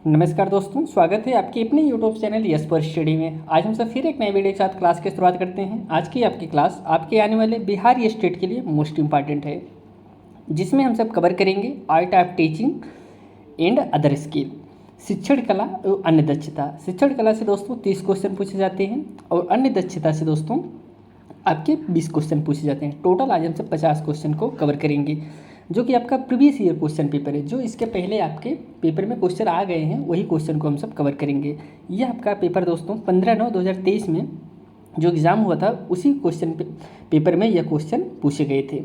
नमस्कार दोस्तों, स्वागत है आपके अपने यूट्यूब चैनल यस पर स्टडी में। आज हम सब फिर एक नए वीडियो के साथ क्लास की शुरुआत करते हैं। आज की आपकी क्लास आपके आने वाले बिहार स्टेट के लिए मोस्ट इंपॉर्टेंट है, जिसमें हम सब कवर करेंगे art of teaching and other skill, शिक्षण कला और अन्य दक्षता। शिक्षण कला से दोस्तों 30 क्वेश्चन पूछे जाते हैं और अन्य दक्षता से दोस्तों आपके 20 क्वेश्चन पूछे जाते हैं। टोटल आज हम सब 50 क्वेश्चन को कवर करेंगे, जो कि आपका प्रीवियस ईयर क्वेश्चन पेपर है। जो इसके पहले आपके पेपर में क्वेश्चन आ गए हैं वही क्वेश्चन को हम सब कवर करेंगे। यह आपका पेपर दोस्तों 15/9/2023 में जो एग्ज़ाम हुआ था उसी क्वेश्चन पेपर में यह क्वेश्चन पूछे गए थे।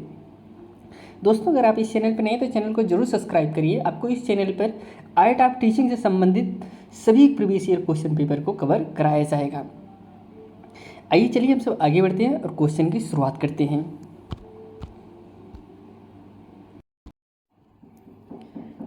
दोस्तों, अगर आप इस चैनल पर नए हैं तो चैनल को जरूर सब्सक्राइब करिए। आपको इस चैनल पर आर्ट ऑफ टीचिंग से संबंधित सभी प्रीवियस ईयर क्वेश्चन पेपर को कवर कराया जाएगा। आइए चलिए हम सब आगे बढ़ते हैं और क्वेश्चन की शुरुआत करते हैं।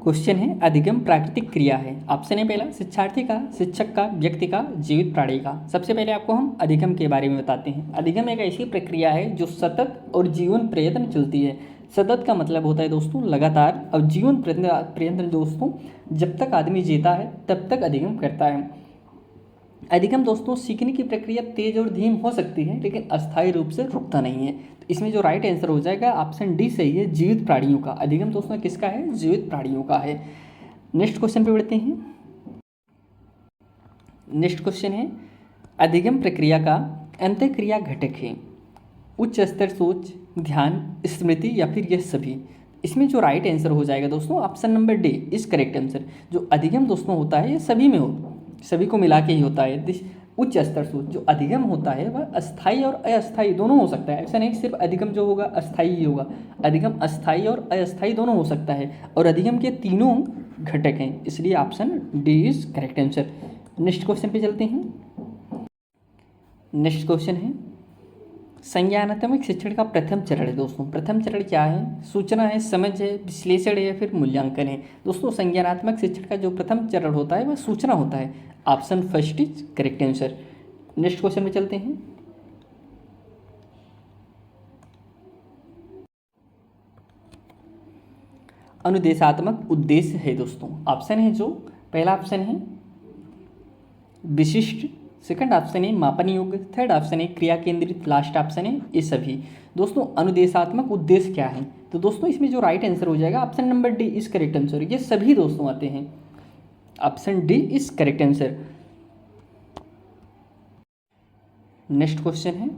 क्वेश्चन है, अधिगम प्राकृतिक क्रिया है। ऑप्शन है पहला शिक्षार्थी का, शिक्षक का, व्यक्ति का, जीवित प्राणी का। सबसे पहले आपको हम अधिगम के बारे में बताते हैं। अधिगम एक ऐसी प्रक्रिया है जो सतत और जीवन प्रयत्न चलती है। सतत का मतलब होता है दोस्तों लगातार, और जीवन प्रयत्न दोस्तों जब तक आदमी जीता है तब तक अधिगम करता है। अधिगम दोस्तों सीखने की प्रक्रिया तेज और धीम हो सकती है, लेकिन अस्थायी रूप से रुकता नहीं है। तो इसमें जो राइट आंसर हो जाएगा ऑप्शन डी सही है, जीवित प्राणियों का। अधिगम दोस्तों किसका है? जीवित प्राणियों का है। नेक्स्ट क्वेश्चन पे बढ़ते हैं। नेक्स्ट क्वेश्चन है, अधिगम प्रक्रिया का अंतःक्रिया घटक है। उच्च स्तर सोच, ध्यान, स्मृति या फिर यह सभी। इसमें जो राइट आंसर हो जाएगा दोस्तों option number D is correct answer. जो अधिगम दोस्तों होता है ये सभी में हो, सभी को मिला के ही होता है। उच्च स्तर सोच जो अधिगम होता है वह अस्थाई और अस्थाई दोनों हो सकता है। ऐसा नहीं सिर्फ अधिगम जो होगा अस्थाई ही होगा, अधिगम अस्थाई और अस्थाई दोनों हो सकता है, और अधिगम के तीनों घटक हैं, इसलिए option D is correct answer. Next question पे चलते हैं। नेक्स्ट क्वेश्चन है, संज्ञानात्मक शिक्षण का प्रथम चरण है दोस्तों। प्रथम चरण क्या है? सूचना है, समझ है, विश्लेषण है या फिर मूल्यांकन है। दोस्तों संज्ञानात्मक शिक्षण का जो प्रथम चरण होता है वह सूचना होता है। Option first is correct answer. Next question में चलते हैं। अनुदेशात्मक उद्देश्य है दोस्तों। ऑप्शन है जो पहला ऑप्शन है विशिष्ट, सेकंड ऑप्शन है मापन योग्य, थर्ड ऑप्शन है क्रिया केंद्रित, लास्ट ऑप्शन है ये सभी। दोस्तों अनुदेशात्मक उद्देश्य क्या है? तो दोस्तों इसमें जो राइट आंसर हो जाएगा option number D is correct answer. ये सभी दोस्तों आते हैं, option D is correct answer. Next question है,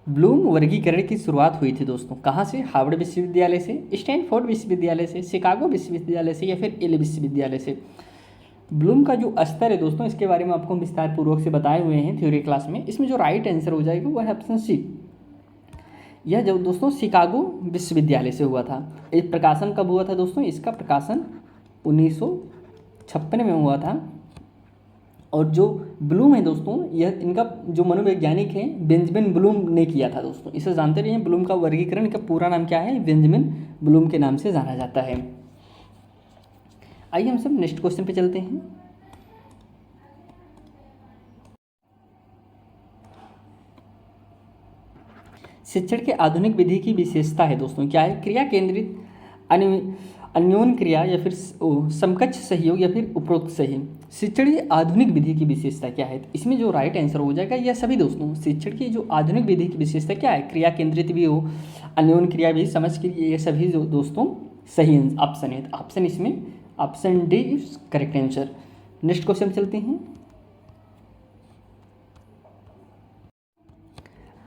ब्लूम वर्गीकरण की शुरुआत हुई थी दोस्तों कहाँ से? हार्वर्ड विश्वविद्यालय से, स्टैनफोर्ड विश्वविद्यालय से, शिकागो विश्वविद्यालय से या फिर येल विश्वविद्यालय से। ब्लूम का जो स्तर है दोस्तों इसके बारे में आपको विस्तार पूर्वक से बताए हुए हैं थ्योरी क्लास में। इसमें जो राइट आंसर हो जाएगा वह है ऑप्शन सी। यह जो दोस्तों शिकागो विश्वविद्यालय से हुआ था। इस प्रकाशन कब हुआ था दोस्तों? इसका प्रकाशन 1956 में हुआ था। और जो ब्लूम है दोस्तों यह इनका जो मनोवैज्ञानिक है बेंजामिन ब्लूम ने किया था दोस्तों। इसे जानते रहिए, ब्लूम का वर्गीकरण, इनका पूरा नाम क्या है? बेंजामिन ब्लूम के नाम से जाना जाता है। आइए हम सब नेक्स्ट क्वेश्चन पे चलते हैं। शिक्षण के आधुनिक विधि की विशेषता है दोस्तों क्या है? क्रिया केंद्रित, अन्योन्य क्रिया या फिर समकक्ष सहयोग या फिर उपरोक्त सही। शिक्षण की आधुनिक विधि की विशेषता क्या है? इसमें जो राइट आंसर हो जाएगा यह सभी दोस्तों। शिक्षण की जो आधुनिक विधि की विशेषता क्या है? क्रिया केंद्रित भी हो, अन्योन्य क्रिया भी, समझ के ये सभी जो दोस्तों सही ऑप्शन है। ऑप्शन इसमें option D is correct answer. Next question चलते हैं।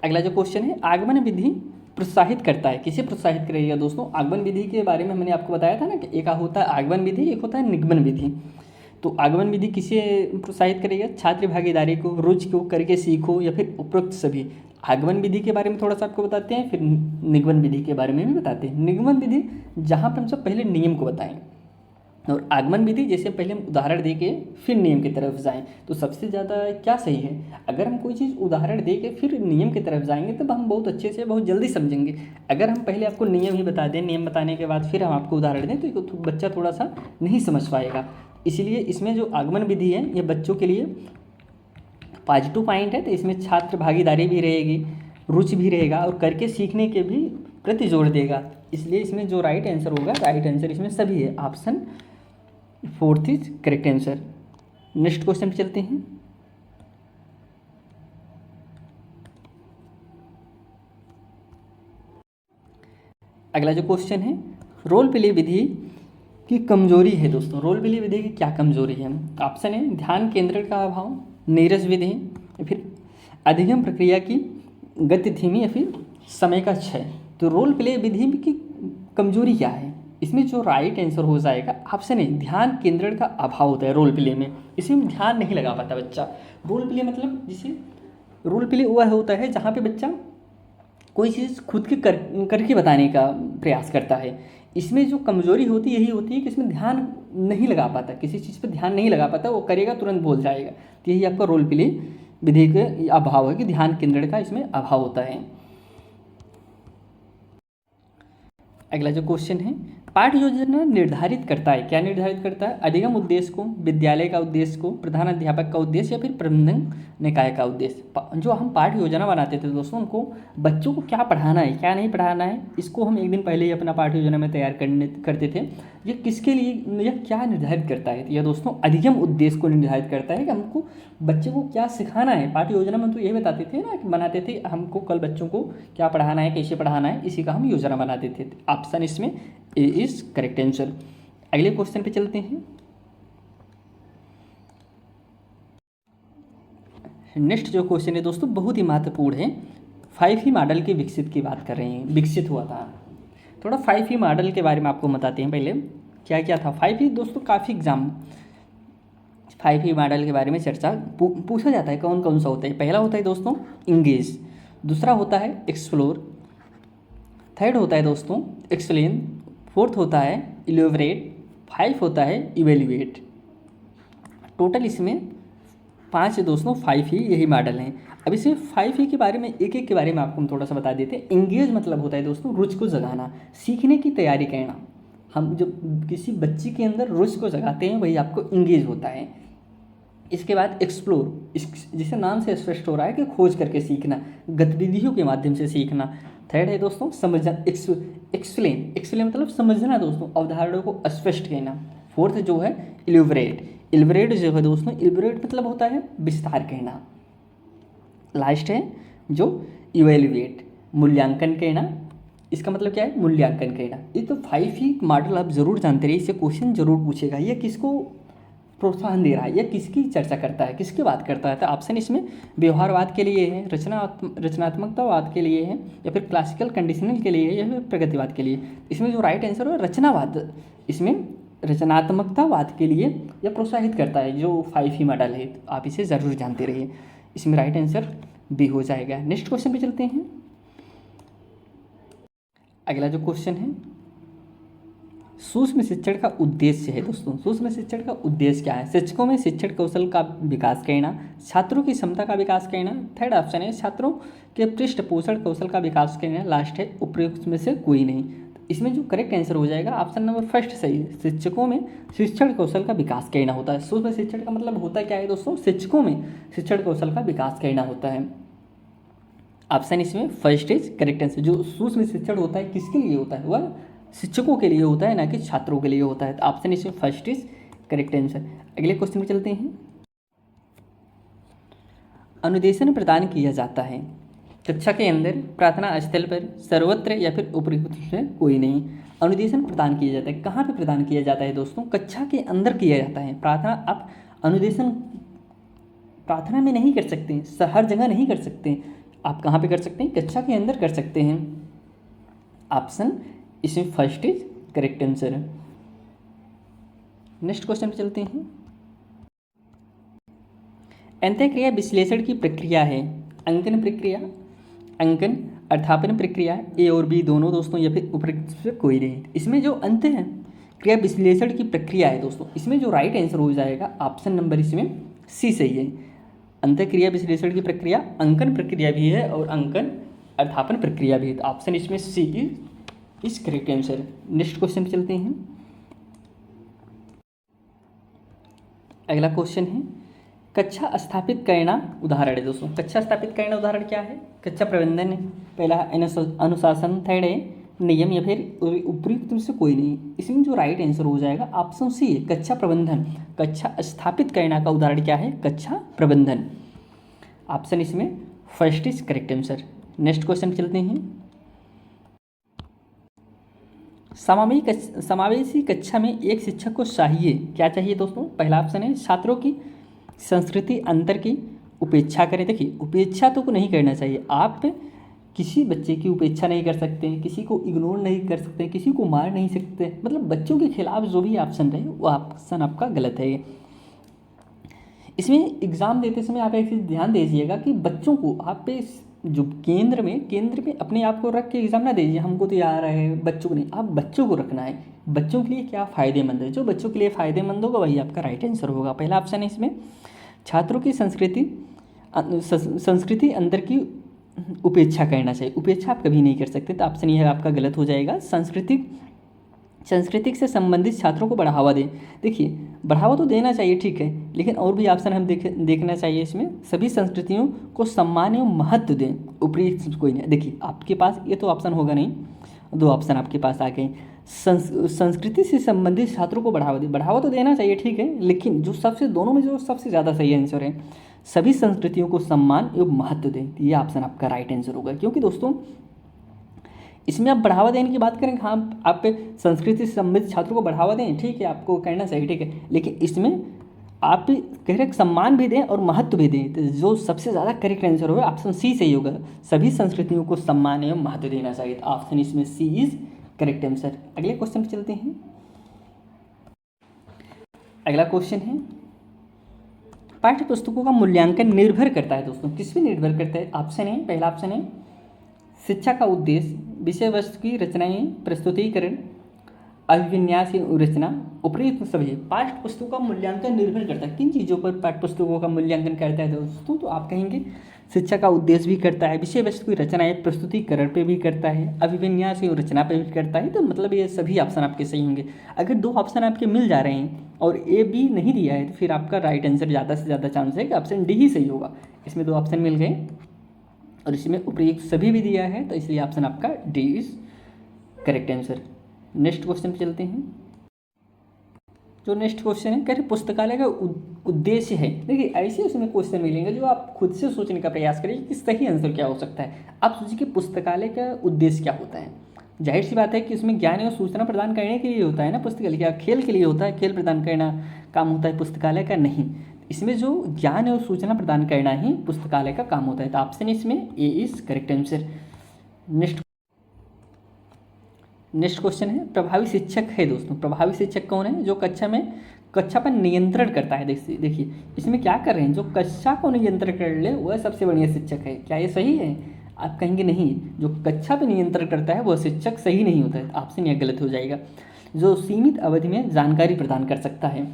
अगला जो क्वेश्चन है, आगमन विधि प्रोत्साहित करता है। किसे प्रोत्साहित करेगा दोस्तों? आगमन विधि के बारे में मैंने आपको बताया था ना कि एक होता है आगमन विधि, एक होता है निगमन विधि। तो आगमन विधि किसे प्रोत्साहित करेगा? छात्र भागीदारी को, रुचि को, करके सीखो या फिर उपरोक्त सभी। आगमन विधि के बारे में थोड़ा सा आपको बताते हैं, फिर निगमन विधि के बारे में भी बताते हैं। निगमन विधि जहाँ पर हम सब पहले नियम को बताएं, और आगमन विधि जैसे पहले हम उदाहरण दे के फिर नियम की तरफ जाएं। तो सबसे ज़्यादा क्या सही है? अगर हम कोई चीज़ उदाहरण दे के फिर नियम की तरफ जाएंगे तब हम बहुत अच्छे से बहुत जल्दी समझेंगे। अगर हम पहले आपको नियम ही बता दें, नियम बताने के बाद फिर हम आपको उदाहरण दें तो बच्चा थोड़ा सा नहीं समझ पाएगा। इसलिए इसमें जो आगमन विधि है ये बच्चों के लिए पॉजिटिव पॉइंट है। तो इसमें छात्र भागीदारी भी रहेगी, रुचि भी रहेगा और करके सीखने के भी प्रति जोर देगा। इसलिए इसमें जो राइट आंसर होगा, राइट आंसर इसमें सभी है, option fourth is correct answer. Next question पे चलते हैं। अगला जो क्वेश्चन है, रोल प्ले विधि की कमजोरी है दोस्तों। रोल प्ले विधि की क्या कमजोरी है? ऑप्शन है ध्यान केंद्रण का अभाव, नीरस विधि, या फिर अधिगम प्रक्रिया की गति धीमी, या फिर समय का क्षय। तो रोल प्ले विधि की कमजोरी क्या है? इसमें जो राइट आंसर हो जाएगा ऑप्शन है ध्यान केंद्रण का अभाव होता है रोल प्ले में। इसमें ध्यान नहीं लगा पाता बच्चा। रोल प्ले मतलब जिसे रोल प्ले वह होता है जहाँ पे बच्चा कोई चीज़ खुद के करके बताने का प्रयास करता है। इसमें जो कमजोरी होती है यही होती है कि इसमें ध्यान नहीं लगा पाता, किसी चीज़ पर ध्यान नहीं लगा पाता, वो करेगा तुरंत भूल जाएगा। तो यही आपका रोल प्ले विधि का अभाव है कि ध्यान केंद्रण का इसमें अभाव होता है। अगला जो क्वेश्चन है, पाठ्य योजना निर्धारित करता है, क्या निर्धारित करता है? अधिगम उद्देश्य को, विद्यालय का उद्देश्य को, प्रधान अध्यापक का उद्देश्य, या फिर प्रबंधन निकाय का उद्देश्य। जो हम पाठ्य योजना बनाते थे दोस्तों, उनको बच्चों को क्या पढ़ाना है क्या नहीं पढ़ाना है, इसको हम एक दिन पहले ही अपना पाठ्य योजना में तैयार करते थे। ये किसके लिए, यह क्या निर्धारित करता है? यह दोस्तों अधिगम उद्देश्य को निर्धारित करता है कि हमको बच्चे को क्या सिखाना है। पाठ्य योजना में तो यही बताते थे ना, बनाते थे हमको कल बच्चों को क्या पढ़ाना है, कैसे पढ़ाना है, इसी का हम योजना बनाते थे। ऑप्शन इसमें ए इज करेक्ट आंसर। अगले क्वेश्चन पे चलते हैं। नेक्स्ट जो क्वेश्चन है दोस्तों बहुत ही महत्वपूर्ण है। 5E मॉडल के विकसित की बात कर रहे हैं, विकसित हुआ था। थोड़ा 5E मॉडल के बारे में आपको बताते हैं पहले क्या क्या था। 5E दोस्तों काफ़ी एग्जाम 5E मॉडल के बारे में चर्चा पूछा जाता है, कौन कौन सा होता है। पहला होता है दोस्तों इंगेज, दूसरा होता है एक्सप्लोर, थर्ड होता है दोस्तों एक्सप्लेन, फोर्थ होता है इलेबोरेट, 5 होता है इवेल्युएट। टोटल इसमें 5 है दोस्तों, 5 ही यही मॉडल हैं। अब इसे 5 ही के बारे में एक एक के बारे में आपको हम थोड़ा सा बता देते हैं। इंगेज मतलब होता है दोस्तों रुचि को जगाना, सीखने की तैयारी करना। हम जब किसी बच्चे के अंदर रुचि को जगाते हैं वही आपको इंगेज होता है। इसके बाद एक्सप्लोर, जिसे नाम से स्पष्ट हो रहा है कि खोज करके सीखना, गतिविधियों के माध्यम से सीखना। थर्ड है दोस्तों समझना, एक्सप्लेन, एक्सप्लेन मतलब समझना दोस्तों, अवधारणाओं को स्पष्ट कहना। फोर्थ जो है इलेबोरेट, इलेबोरेट जो है दोस्तों, इलेबोरेट मतलब होता है विस्तार कहना। लास्ट है जो इवेल्युएट, मूल्यांकन कहना। इसका मतलब क्या है? मूल्यांकन कहना। ये तो 5 ही मॉडल आप जरूर जानते रहिए, इससे क्वेश्चन जरूर पूछेगा। ये किसको प्रोत्साहन दे रहा है, या किसकी चर्चा करता है, किसकी बात करता है? तो ऑप्शन इसमें व्यवहारवाद के लिए है, रचनात्मकतावाद के लिए है, या फिर क्लासिकल कंडीशनल के लिए है, या फिर प्रगतिवाद के लिए। इसमें जो राइट आंसर है रचनावाद, इसमें रचनात्मकतावाद के लिए यह प्रोत्साहित करता है जो 5 ही मॉडल है। तो आप इसे ज़रूर जानते रहिए, इसमें राइट आंसर बी हो जाएगा। नेक्स्ट क्वेश्चन पे चलते हैं। अगला जो क्वेश्चन है सूक्ष्म शिक्षण का उद्देश्य है दोस्तों। सूक्ष्म शिक्षण का उद्देश्य क्या है? शिक्षकों में शिक्षण कौशल का विकास करना, छात्रों की क्षमता का विकास करना। थर्ड ऑप्शन है छात्रों के पृष्ठपोषण कौशल का विकास करना। लास्ट है उपयुक्त में से कोई नहीं। तो इसमें जो करेक्ट आंसर हो जाएगा ऑप्शन नंबर फर्स्ट सही, शिक्षकों में शिक्षण कौशल का विकास करना होता है। सूक्ष्म शिक्षण का मतलब होता क्या है दोस्तों? शिक्षकों में शिक्षण कौशल का विकास करना होता है। ऑप्शन इसमें फर्स्ट इज करेक्ट आंसर। जो सूक्ष्म शिक्षण होता है किसके लिए होता है? वह शिक्षकों के लिए होता है, ना कि छात्रों के लिए होता है। तो ऑप्शन इसमें फर्स्ट इज करेक्ट आंसर। अगले क्वेश्चन में चलते हैं। अनुदेशन प्रदान किया जाता है कक्षा के अंदर, प्रार्थना स्थल पर, सर्वत्र, या फिर उपयुक्त में कोई नहीं। अनुदेशन प्रदान किया जाता है, कहाँ पे प्रदान किया जाता है दोस्तों? कक्षा के अंदर किया जाता है। प्रार्थना आप अनुदेशन प्रार्थना में नहीं कर सकते, हर जगह नहीं कर सकते। आप कहाँ पे कर सकते हैं? कक्षा के अंदर कर सकते हैं। ऑप्शन इसमें फर्स्ट इज करेक्ट आंसर है। नेक्स्ट क्वेश्चन पे चलते हैं। अंतःक्रिया विश्लेषण की प्रक्रिया है अंकन प्रक्रिया, अंकन, अध्यापन प्रक्रिया, ए और बी दोनों दोस्तों, या फिर उपयुक्त से कोई नहीं। इसमें जो अंत है क्रिया विश्लेषण की प्रक्रिया है दोस्तों, इसमें जो राइट आंसर हो जाएगा ऑप्शन नंबर इसमें सी सही है। अंतःक्रिया विश्लेषण की प्रक्रिया अंकन प्रक्रिया भी है और अंकन अध्यापन प्रक्रिया भी है। तो ऑप्शन इसमें C is correct answer. Next question पे चलते हैं। अगला क्वेश्चन है कक्षा स्थापित करना उदाहरण है दोस्तों। कक्षा स्थापित करना उदाहरण क्या है? कक्षा प्रबंधन है, पहला अनुशासन, थर्ड है नियम या फिर उपयुक्त में से कोई नहीं। इसमें जो राइट आंसर हो जाएगा ऑप्शन सी है, कक्षा प्रबंधन। कक्षा स्थापित करना का उदाहरण क्या है? कक्षा प्रबंधन। ऑप्शन इसमें first is correct answer. Next question चलते हैं। समावेशी कक्षा में एक शिक्षक को चाहिए, क्या चाहिए दोस्तों? पहला ऑप्शन है छात्रों की संस्कृति अंतर की उपेक्षा करें। देखिए, उपेक्षा तो नहीं करना चाहिए। आप किसी बच्चे की उपेक्षा नहीं कर सकते, किसी को इग्नोर नहीं कर सकते, किसी को मार नहीं सकते, मतलब बच्चों के खिलाफ जो भी ऑप्शन रहे वो ऑप्शन आपका गलत है। इसमें एग्ज़ाम देते समय आप एक चीज़ ध्यान दीजिएगा कि बच्चों को आप जो केंद्र में अपने आप को रख के एग्ज़ाम ना दीजिए, हमको तो आ रहा है, बच्चों को नहीं। आप बच्चों को रखना है, बच्चों के लिए क्या फ़ायदेमंद है, जो बच्चों के लिए फ़ायदेमंद होगा वही आपका राइट आंसर होगा। पहला ऑप्शन है इसमें छात्रों की संस्कृति अंदर की उपेक्षा करना चाहिए। उपेक्षा आप कभी नहीं कर सकते, तो ऑप्शन यह आपका गलत हो जाएगा। सांस्कृतिक से संबंधित छात्रों को बढ़ावा दें। देखिए, बढ़ावा तो देना चाहिए, ठीक है, लेकिन और भी ऑप्शन हम देखना चाहिए इसमें। सभी संस्कृतियों को सम्मान एवं महत्व दें, उपयुक्त कोई नहीं। देखिए, आपके पास ये तो ऑप्शन होगा नहीं, दो ऑप्शन आपके पास आ गए। संस्कृति से संबंधित छात्रों को बढ़ावा दें, बढ़ावा तो देना चाहिए, ठीक है, लेकिन दोनों में जो सबसे ज़्यादा सही आंसर है, सभी संस्कृतियों को सम्मान एवं महत्व दें, ये ऑप्शन आपका राइट आंसर होगा। क्योंकि दोस्तों इसमें आप बढ़ावा देने की बात करें, हाँ, आप संस्कृति से संबंधित छात्रों को बढ़ावा दें, ठीक है, आपको करना चाहिए, ठीक है, लेकिन इसमें आप कह रहे सम्मान भी दें और महत्व भी दें, तो जो सबसे ज़्यादा करेक्ट आंसर होगा ऑप्शन सी सही होगा। सभी संस्कृतियों को सम्मान एवं महत्व देना चाहिए, तो ऑप्शन इसमें सी इज करेक्ट आंसर। अगले क्वेश्चन पर चलते हैं। अगला क्वेश्चन है, पाठ्य पुस्तकों का मूल्यांकन निर्भर करता है दोस्तों, किस पे निर्भर करता है? ऑप्शन है, पहला ऑप्शन है शिक्षा का उद्देश्य, विषय वस्तु की रचनाएं, प्रस्तुतिकरण, अभिविन्यास रचना, उपयुक्त सभी। पाठ्य पुस्तकों का मूल्यांकन निर्भर करता है किन चीज़ों पर? पाठ्य पुस्तकों का मूल्यांकन करता है दोस्तों, तो आप कहेंगे शिक्षा का उद्देश्य भी करता है, विषय वस्तु की रचनाएं, प्रस्तुतिकरण पे भी करता है, अभिविन्यास और रचना पे भी करता है। तो मतलब ये सभी ऑप्शन आपके सही होंगे। अगर दो ऑप्शन आपके मिल जा रहे हैं और ए बी नहीं दिया है, तो फिर आपका राइट आंसर ज़्यादा से ज़्यादा चांस है कि ऑप्शन डी ही सही होगा। इसमें दो ऑप्शन मिल गए और इसमें उपयुक्त सभी भी दिया है, तो इसलिए ऑप्शन आपका D is correct answer. Next question पे चलते हैं। जो नेक्स्ट क्वेश्चन है, कह रहे पुस्तकालय का उद्देश्य है। देखिए, ऐसे उसमें क्वेश्चन मिलेंगे जो आप खुद से सोचने का प्रयास करिए कि सही आंसर क्या हो सकता है। आप सोचिए कि पुस्तकालय का उद्देश्य क्या होता है। जाहिर सी बात है कि इसमें ज्ञान एवं सूचना प्रदान करने के लिए होता है ना पुस्तकालय, क्या खेल के लिए होता है? खेल प्रदान करना काम होता है पुस्तकालय का? नहीं, इसमें जो ज्ञान एवं सूचना प्रदान करना ही पुस्तकालय का काम होता है, तो ऑप्शन इसमें A is correct answer. Next question है, प्रभावी शिक्षक है दोस्तों। प्रभावी शिक्षक कौन है? जो कक्षा पर नियंत्रण करता है। देखिए इसमें क्या कर रहे हैं, जो कक्षा को नियंत्रण कर ले वह सबसे बढ़िया शिक्षक है। क्या ये सही है? आप कहेंगे नहीं, जो कक्षा पर नियंत्रण करता है वह शिक्षक सही नहीं होता है, तो ऑप्शन यह गलत हो जाएगा। जो सीमित अवधि में जानकारी प्रदान कर सकता है,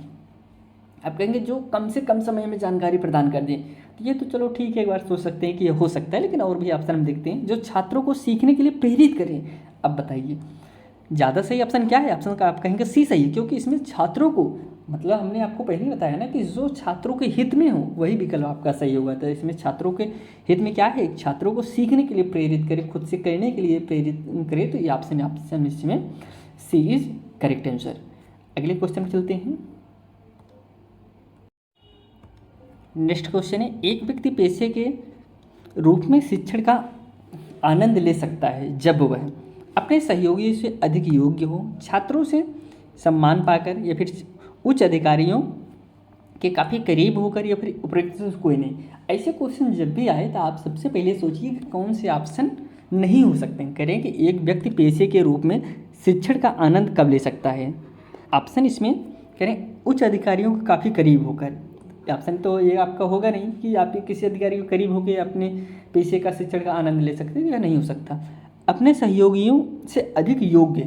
आप कहेंगे जो कम से कम समय में जानकारी प्रदान कर दें, तो ये तो चलो ठीक है, एक बार सोच सकते हैं कि ये हो सकता है, लेकिन और भी ऑप्शन हम देखते हैं। जो छात्रों को सीखने के लिए प्रेरित करें। अब बताइए ज़्यादा सही ऑप्शन क्या है? ऑप्शन का आप कहेंगे सी सही है, क्योंकि इसमें छात्रों को, मतलब हमने आपको पहले ही बताया ना कि जो छात्रों के हित में हो वही विकल्प आपका सही होगा। तो इसमें छात्रों के हित में क्या है? छात्रों को सीखने के लिए प्रेरित करे, खुद से करने के लिए प्रेरित करे, तो ये ऑप्शन इसमें सी इज करेक्ट आंसर। अगले क्वेश्चन में चलते हैं। नेक्स्ट क्वेश्चन है, एक व्यक्ति पेशे के रूप में शिक्षण का आनंद ले सकता है जब वह अपने सहयोगियों से अधिक योग्य हो, छात्रों से सम्मान पाकर, या फिर उच्च अधिकारियों के काफ़ी करीब होकर, या फिर उपयुक्त कोई नहीं। ऐसे क्वेश्चन जब भी आए तो आप सबसे पहले सोचिए कि कौन से ऑप्शन नहीं हो सकते हैं। करें कि एक व्यक्ति पेशे के रूप में शिक्षण का आनंद कब ले सकता है? ऑप्शन इसमें करें उच्च अधिकारियों के काफ़ी करीब होकर। ऑप्शन तो ये आपका होगा नहीं कि आप किसी अधिकारी के करीब होकर अपने पेशे का शिक्षण का आनंद ले सकते हैं, यह नहीं हो सकता। अपने सहयोगियों से अधिक योग्य,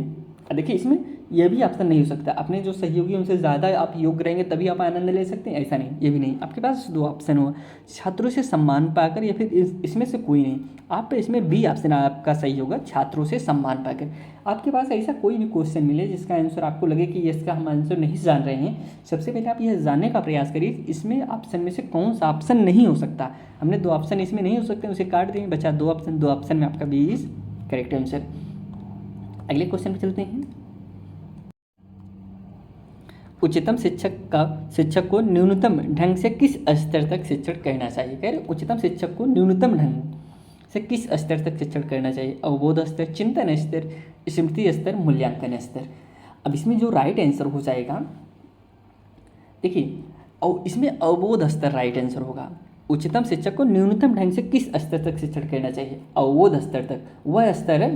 देखिए इसमें यह भी ऑप्शन नहीं हो सकता। अपने जो सहयोगियों से ज़्यादा आप योग्य रहेंगे तभी आप आनंद ले सकते हैं, ऐसा नहीं, ये भी नहीं। आपके पास दो ऑप्शन हो, छात्रों से सम्मान पाकर, या फिर इसमें से कोई नहीं। आप इसमें बी ऑप्शन आपका सही होगा, छात्रों से सम्मान पाकर। आपके पास ऐसा कोई भी क्वेश्चन मिले जिसका आंसर आपको लगे कि इसका हम आंसर नहीं जान रहे हैं, सबसे पहले आप यह जानने का प्रयास करिए इसमें ऑप्शन में से कौन सा ऑप्शन नहीं हो सकता। हमने दो ऑप्शन इसमें नहीं हो सकते, उसे काट दें, बचा दो ऑप्शन, दो ऑप्शन में आपका बी इज करेक्ट आंसर। अगले क्वेश्चन पे चलते हैं। उच्चतम शिक्षक को न्यूनतम ढंग से किस स्तर तक शिक्षण करना चाहिए। कह रहे उच्चतम शिक्षक को न्यूनतम ढंग से किस स्तर तक शिक्षण करना चाहिए। अवबोध स्तर, चिंतन स्तर, स्मृति स्तर, मूल्यांकन स्तर। अब इसमें जो राइट आंसर हो जाएगा, देखिए और इसमें अवबोध स्तर राइट आंसर होगा। उच्चतम शिक्षक को न्यूनतम ढंग से किस स्तर तक शिक्षण करना चाहिए, अवबोध स्तर तक। वह स्तर है,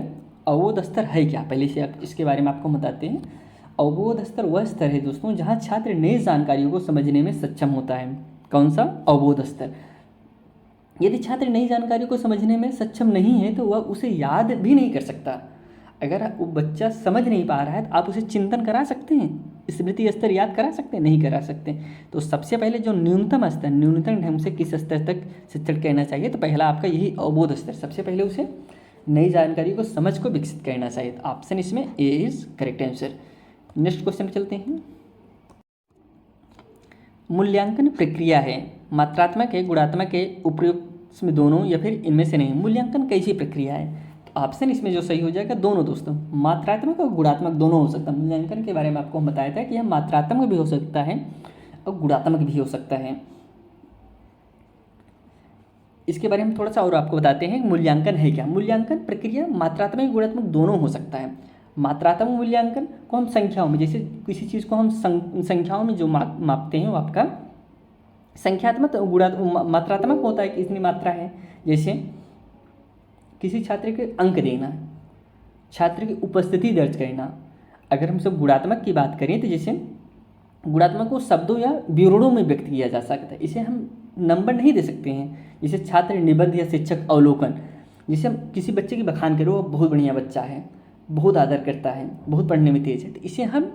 अवबोध स्तर है क्या, पहले से आप इसके बारे में आपको बताते हैं। अवबोध स्तर वह स्तर है दोस्तों जहाँ छात्र नई जानकारियों को समझने में सक्षम होता है। कौन सा, अवबोध स्तर। यदि छात्र नई जानकारी को समझने में सक्षम नहीं है तो वह उसे याद भी नहीं कर सकता। अगर वो बच्चा समझ नहीं पा रहा है तो आप उसे चिंतन करा सकते हैं, स्मृति स्तर याद करा सकते हैं, नहीं करा सकते। तो सबसे पहले जो न्यूनतम स्तर, न्यूनतम ढंग से किस स्तर तक शिक्षण करना चाहिए, तो पहला आपका यही अवबोध स्तर। सबसे पहले उसे नई जानकारी को समझ को विकसित करना चाहिए। तो ऑप्शन इसमें A is correct answer. Next question चलते हैं। मूल्यांकन प्रक्रिया है, मात्रात्मक है, गुणात्मक है, उपयुक्त में दोनों या फिर इनमें से नहीं। मूल्यांकन कैसी प्रक्रिया है, तो ऑप्शन इसमें जो सही हो जाएगा दोनों दोस्तों, मात्रात्मक और गुणात्मक दोनों हो सकता है। मूल्यांकन के बारे में आपको हम बताया था कि यह मात्रात्मक भी हो सकता है और गुणात्मक भी हो सकता है। इसके बारे में थोड़ा सा और आपको बताते हैं मूल्यांकन है क्या। मूल्यांकन प्रक्रिया मात्रात्मक गुणात्मक दोनों हो सकता है। मात्रात्मक मूल्यांकन को हम संख्याओं में, जैसे किसी चीज़ को हम संख्याओं में जो मापते हैं वो आपका संख्यात्मक मात्रात्मक होता है कि इतनी मात्रा है। जैसे किसी छात्र के अंक देना, छात्र की उपस्थिति दर्ज करना। अगर हम सब गुणात्मक की बात करें तो जैसे गुणात्मक को शब्दों या विवरणों में व्यक्त किया जा सकता है, इसे हम नंबर नहीं दे सकते हैं। जैसे छात्र निबंध या शिक्षक अवलोकन, जैसे हम किसी बच्चे की बखान करें, वो बहुत बढ़िया बच्चा है, बहुत आदर करता है, बहुत पढ़ने में तेज है, तो इसे हम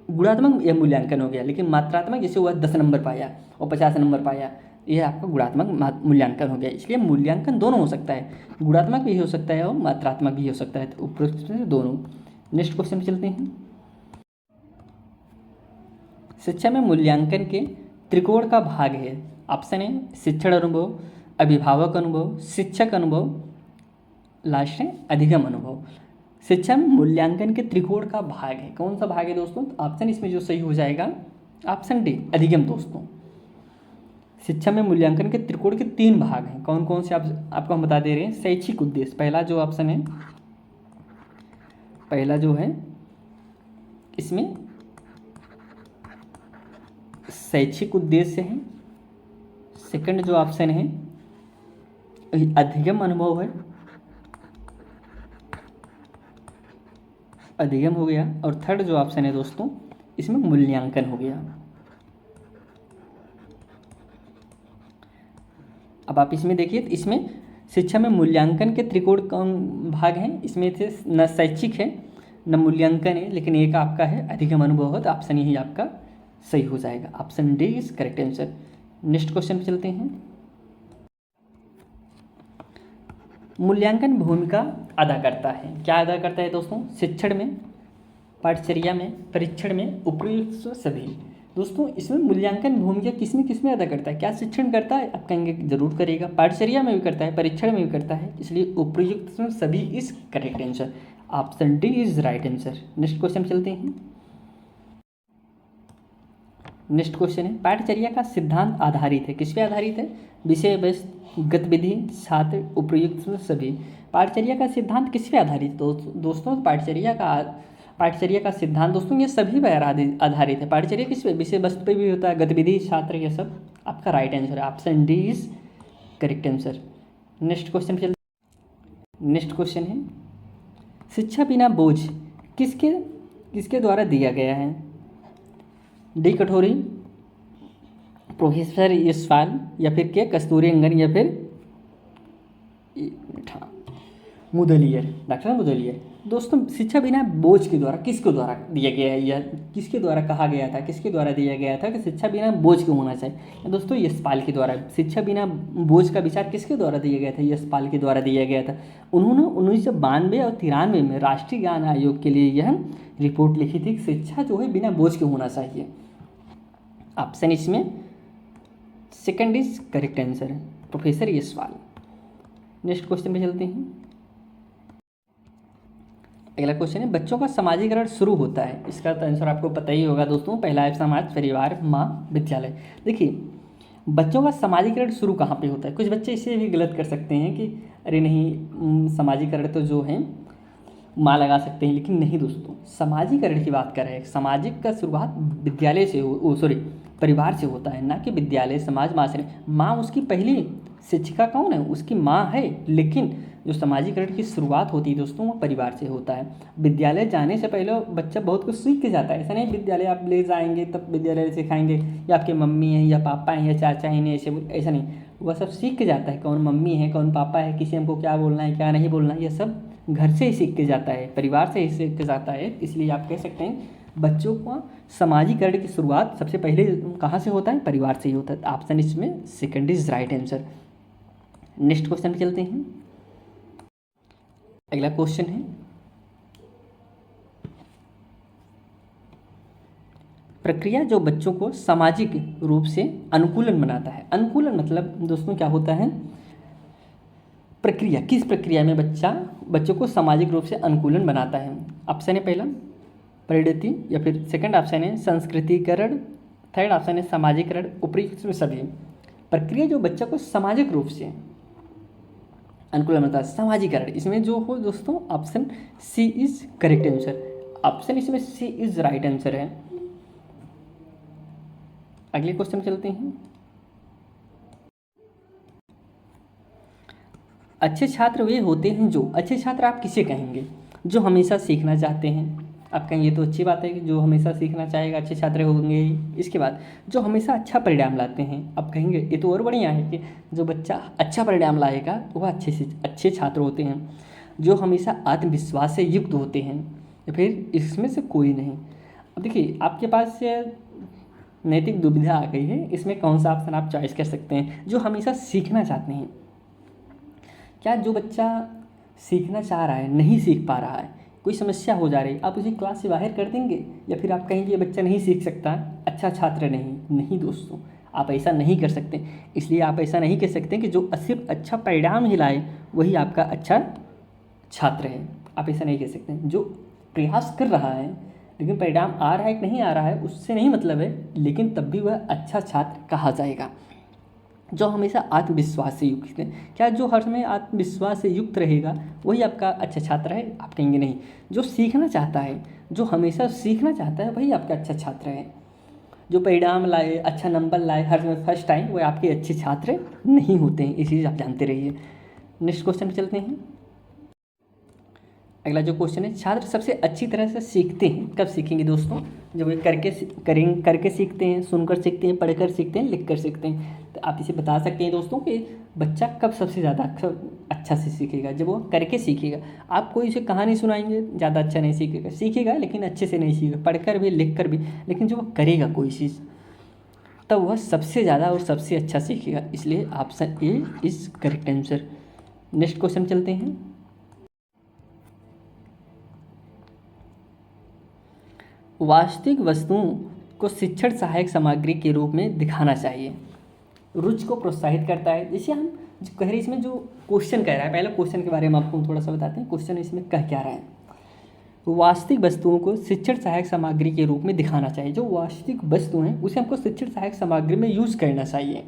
गुणात्मक या मूल्यांकन हो गया। लेकिन मात्रात्मक जैसे वह 10 नंबर पाया और 50 नंबर पाया, यह आपका गुणात्मक मूल्यांकन हो गया। इसलिए मूल्यांकन दोनों हो सकता है, गुणात्मक भी हो सकता है और मात्रात्मक भी हो सकता है। तो उपरोक्त दोनों। नेक्स्ट क्वेश्चन पे चलते हैं। शिक्षा में मूल्यांकन के त्रिकोण का भाग है। ऑप्शन है शिक्षण अनुभव, अभिभावक अनुभव, शिक्षक अनुभव, लास्ट है अधिगम अनुभव। शिक्षा में मूल्यांकन के त्रिकोण का भाग है, कौन सा भाग है दोस्तों, तो ऑप्शन इसमें जो सही हो जाएगा ऑप्शन डी अधिगम दोस्तों। शिक्षा में मूल्यांकन के त्रिकोण के 3 भाग हैं, कौन कौन से आपको हम बता दे रहे हैं। शैक्षिक उद्देश्य, पहला जो ऑप्शन है, पहला जो है इसमें शैक्षिक उद्देश्य है। सेकंड जो ऑप्शन है अधिगम अनुभव है, अधिगम हो गया। और थर्ड जो ऑप्शन है दोस्तों इसमें मूल्यांकन हो गया। अब आप इसमें देखिए, तो इसमें शिक्षा में मूल्यांकन के त्रिकोण कौन भाग हैं, इसमें से न शैक्षिक है न मूल्यांकन है, लेकिन एक आपका है अधिगम अनुभव है। तो ऑप्शन यही आपका सही हो जाएगा, option D is correct answer. Next question पे चलते हैं। मूल्यांकन भूमिका अदा करता है, क्या अदा करता है दोस्तों, शिक्षण में, पाठचर्या में, परीक्षण में, उपयुक्त सभी। दोस्तों इसमें मूल्यांकन भूमिका किसमें अदा करता है, क्या शिक्षण करता है, आप कहेंगे जरूर करेगा, पाठचर्या में भी करता है, परीक्षण में भी करता है, इसलिए उपयुक्त सभी is correct answer, option D is right answer. Next question चलते हैं। नेक्स्ट क्वेश्चन है पाठचर्या का सिद्धांत आधारित है, किस पे आधारित है, विषय वस्तु, गतिविधि, छात्र, उपयुक्त सभी। पाठचर्या का सिद्धांत किस पे आधारित दोस्तों, पाठचर्या का सिद्धांत दोस्तों ये सभी पर आधारित है। पाठचर्या किस पे, विषय वस्तु पे भी होता है, गतिविधि, छात्र, ये सब आपका राइट आंसर है, option D is correct answer. Next question चलते। नेक्स्ट क्वेश्चन है शिक्षा बिना बोझ किसके द्वारा दिया गया है। डी कठोरी, प्रोफेसर यशपाल, या फिर के कस्तूरीरंगन, या फिर मुदलियर, डॉक्टर मुदलियर। दोस्तों शिक्षा बिना बोझ के द्वारा किसके द्वारा दिया गया है, या किसके द्वारा कहा गया था, किसके द्वारा दिया गया था कि शिक्षा बिना बोझ के होना चाहिए। दोस्तों यशपाल के द्वारा। शिक्षा बिना बोझ का विचार किसके द्वारा दिया गया था, यशपाल के द्वारा दिया गया था। उन्होंने 1992 और 93 में राष्ट्रीय ज्ञान आयोग के लिए यह रिपोर्ट लिखी थी कि शिक्षा जो है बिना बोझ के होना चाहिए। ऑप्शन इसमें सेकंड इज करेक्ट आंसर है, प्रोफेसर यशपाल। नेक्स्ट क्वेश्चन पे चलते हैं। अगला क्वेश्चन है, बच्चों का समाजीकरण शुरू होता है। इसका तो आंसर आपको पता ही होगा दोस्तों, पहला है समाज, परिवार, माँ, विद्यालय। देखिए, बच्चों का समाजीकरण शुरू कहाँ पे होता है। कुछ बच्चे इसे भी गलत कर सकते हैं कि अरे नहीं, समाजीकरण तो जो है माँ लगा सकते हैं, लेकिन नहीं दोस्तों, समाजीकरण की बात कर रहे हैं। सामाजिक का शुरुआत विद्यालय से परिवार से होता है, ना कि विद्यालय, समाज, माँ से। माँ उसकी पहली शिक्षिका कौन है, उसकी माँ है, लेकिन जो समाजीकरण की शुरुआत होती है दोस्तों वो परिवार से होता है। विद्यालय जाने से पहले बच्चा बहुत कुछ सीख के जाता है। ऐसा नहीं विद्यालय आप ले जाएंगे तब विद्यालय सिखाएंगे, या आपके मम्मी हैं या पापा हैं या चाचा हैं, ऐसा नहीं, वह सब सीख के जाता है। कौन मम्मी है, कौन पापा है, किसी हमको क्या बोलना है, क्या नहीं बोलना है, यह सब घर से ही सीख के जाता है, परिवार से ही सीख के जाता है। इसलिए आप कह सकते हैं बच्चों को समाजीकरण की शुरुआत सबसे पहले कहाँ से होता है, परिवार से ही होता है। ऑप्शन इसमें second is right answer. Next question पे चलते हैं। अगला क्वेश्चन है, प्रक्रिया जो बच्चों को सामाजिक रूप से अनुकूलन बनाता है। अनुकूलन मतलब दोस्तों क्या होता है, प्रक्रिया, किस प्रक्रिया में बच्चों को सामाजिक रूप से अनुकूलन बनाता है। ऑप्शन है पहला परिणति, या फिर सेकंड ऑप्शन है संस्कृतिकरण, थर्ड ऑप्शन है सामाजिकरण, उपयुक्त में सभी। प्रक्रिया जो बच्चा को सामाजिक रूप से अनुकूलन बनता है, सामाजिकरण, इसमें जो हो दोस्तों option C is correct answer. Option इसमें सी इज राइट आंसर है। अगले क्वेश्चन चलते हैं। अच्छे छात्र वे होते हैं जो, अच्छे छात्र आप किसे कहेंगे, जो हमेशा सीखना चाहते हैं। आप कहेंगे तो अच्छी बात है कि जो हमेशा सीखना चाहेगा अच्छे छात्र होंगे। इसके बाद जो हमेशा अच्छा परिणाम लाते हैं, आप कहेंगे ये तो और बढ़िया है कि जो बच्चा अच्छा परिणाम लाएगा वह अच्छे छात्र होते हैं। जो हमेशा आत्मविश्वास से युक्त होते हैं, या फिर इसमें से कोई नहीं। अब देखिए आपके पास नैतिक दुविधा आ गई है, इसमें कौन सा ऑप्शन आप चॉइस कर सकते हैं। जो हमेशा सीखना चाहते हैं, क्या जो बच्चा सीखना चाह रहा है नहीं सीख पा रहा है, कोई समस्या हो जा रही है, आप उसे क्लास से बाहर कर देंगे, या फिर आप कहेंगे ये बच्चा नहीं सीख सकता, अच्छा छात्र नहीं दोस्तों, आप ऐसा नहीं कर सकते। इसलिए आप ऐसा नहीं कह सकते कि जो सिर्फ अच्छा परिणाम ही लाए वही आपका अच्छा छात्र है। आप ऐसा नहीं कह सकते। जो प्रयास कर रहा है लेकिन परिणाम आ रहा है कि नहीं आ रहा है उससे नहीं मतलब है, लेकिन तब भी वह अच्छा छात्र कहा जाएगा। जो हमेशा आत्मविश्वास से युक्त है, क्या जो हर समय आत्मविश्वास से युक्त रहेगा वही आपका अच्छा छात्र है, आप कहेंगे नहीं। जो सीखना चाहता है, जो हमेशा सीखना चाहता है वही आपका अच्छा छात्र है। जो परिणाम लाए, अच्छा नंबर लाए हर समय फर्स्ट टाइम, वह आपके अच्छे छात्र नहीं होते हैं। ये चीज़ आप जानते रहिए। नेक्स्ट क्वेश्चन पे चलते हैं। अगला जो क्वेश्चन है, छात्र सबसे अच्छी तरह से सीखते हैं, कब सीखेंगे दोस्तों, जब वे करके सीखते हैं, सुनकर सीखते हैं, पढ़कर सीखते हैं, लिखकर सीखते हैं। तो आप इसे बता सकते हैं दोस्तों कि बच्चा कब सबसे ज़्यादा अच्छा से सीखेगा, जब वो करके सीखेगा। आप कोई उसे कहानी सुनाएंगे ज़्यादा अच्छा नहीं सीखेगा लेकिन अच्छे से नहीं सीखेगा, पढ़कर भी लिखकर भी, लेकिन जब वो करेगा कोई चीज़ तब वह सबसे ज़्यादा और सबसे अच्छा सीखेगा। इसलिए option A is correct answer. Next question चलते हैं। वास्तविक वस्तुओं को शिक्षण सहायक सामग्री के रूप में दिखाना चाहिए। रुचि को प्रोत्साहित करता है। जैसे हम जो कह रहे हैं, इसमें जो क्वेश्चन कह रहा है, पहले क्वेश्चन के बारे में आपको थोड़ा सा बताते हैं। क्वेश्चन इसमें कह क्या रहा है, वास्तविक वस्तुओं को शिक्षण सहायक सामग्री के रूप में दिखाना चाहिए। जो वास्तविक वस्तु हैं उसे हमको शिक्षण सहायक सामग्री में यूज़ करना चाहिए।